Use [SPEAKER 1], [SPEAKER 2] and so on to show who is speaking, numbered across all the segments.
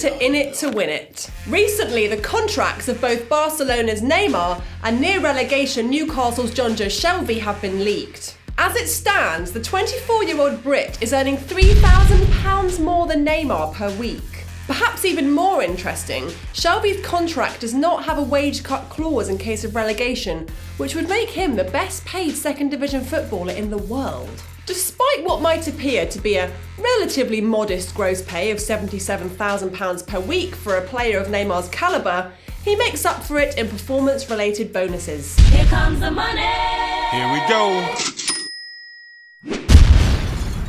[SPEAKER 1] to In It to Win It. Recently, the contracts of both Barcelona's Neymar and near relegation Newcastle's Jonjo Shelvey have been leaked. As it stands, the 24-year-old Brit is earning £3,000 more than Neymar per week. Perhaps even more interesting, Shelvey's contract does not have a wage cut clause in case of relegation, which would make him the best paid second division footballer in the world. Despite what might appear to be a relatively modest gross pay of £77,000 per week for a player of Neymar's calibre, he makes up for it in performance-related bonuses.
[SPEAKER 2] Here comes the money!
[SPEAKER 3] Here we go!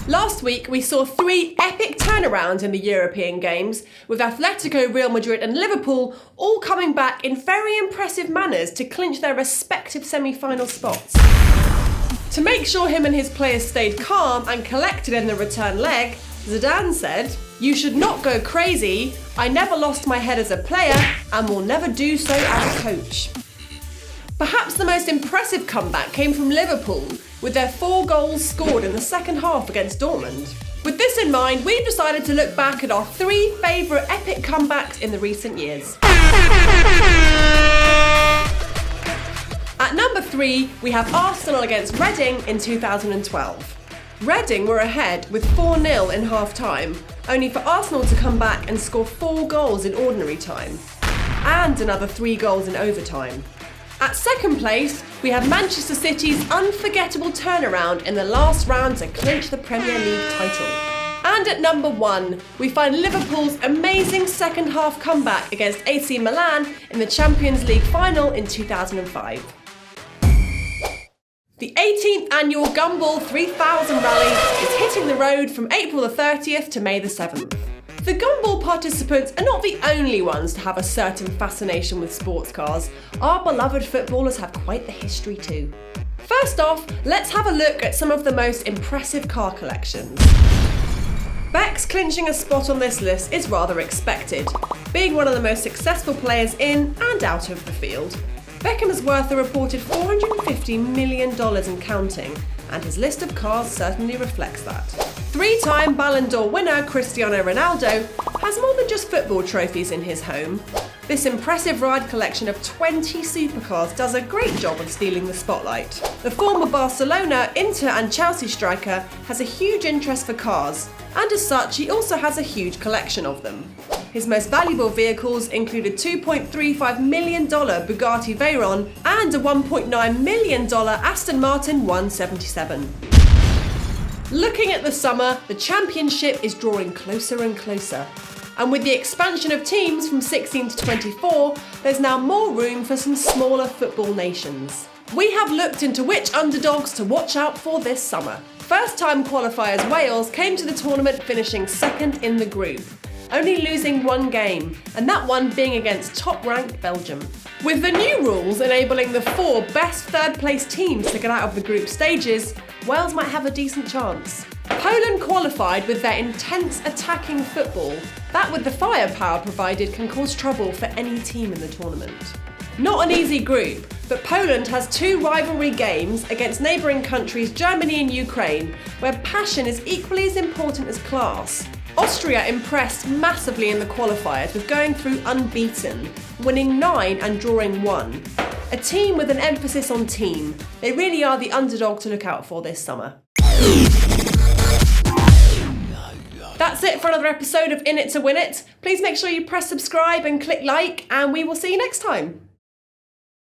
[SPEAKER 1] Last week, we saw 3 epic turnarounds in the European games, with Atletico, Real Madrid and Liverpool all coming back in very impressive manners to clinch their respective semi-final spots. To make sure him and his players stayed calm and collected in the return leg, Zidane said, "You should not go crazy. I never lost my head as a player and will never do so as a coach." Perhaps the most impressive comeback came from Liverpool, with their 4 goals scored in the second half against Dortmund. With this in mind, we've decided to look back at our 3 favourite epic comebacks in the recent years. At number 3, we have Arsenal against Reading in 2012. Reading were ahead with 4-0 in half-time, only for Arsenal to come back and score 4 goals in ordinary time, and another 3 goals in overtime. At second place, we have Manchester City's unforgettable turnaround in the last round to clinch the Premier League title. And at number 1, we find Liverpool's amazing second half comeback against AC Milan in the Champions League final in 2005. The 18th annual Gumballl 3000 rally is hitting the road from April the 30th to May the 7th. The Gumballl participants are not the only ones to have a certain fascination with sports cars. Our beloved footballers have quite the history too. First off, let's have a look at some of the most impressive car collections. Beck's clinching a spot on this list is rather expected, being one of the most successful players in and out of the field. Beckham is worth a reported $450 million and counting, and his list of cars certainly reflects that. 3-time Ballon d'Or winner Cristiano Ronaldo has more than just football trophies in his home. This impressive ride collection of 20 supercars does a great job of stealing the spotlight. The former Barcelona, Inter and Chelsea striker has a huge interest for cars, and as such he also has a huge collection of them. His most valuable vehicles include a $2.35 million Bugatti Veyron and a $1.9 million Aston Martin 177. Looking at the summer, the championship is drawing closer and closer. And with the expansion of teams from 16 to 24, there's now more room for some smaller football nations. We have looked into which underdogs to watch out for this summer. First-time qualifiers Wales came to the tournament finishing second in the group, only losing 1 game, and that one being against top-ranked Belgium. With the new rules enabling the 4 best third-place teams to get out of the group stages, Wales might have a decent chance. Poland qualified with their intense attacking football. That, with the firepower provided, can cause trouble for any team in the tournament. Not an easy group, but Poland has 2 rivalry games against neighbouring countries Germany and Ukraine, where passion is equally as important as class. Austria impressed massively in the qualifiers with going through unbeaten, winning 9 and drawing 1. A team with an emphasis on team. They really are the underdog to look out for this summer. That's it for another episode of In It to Win It. Please make sure you press subscribe and click like, and we will see you next time.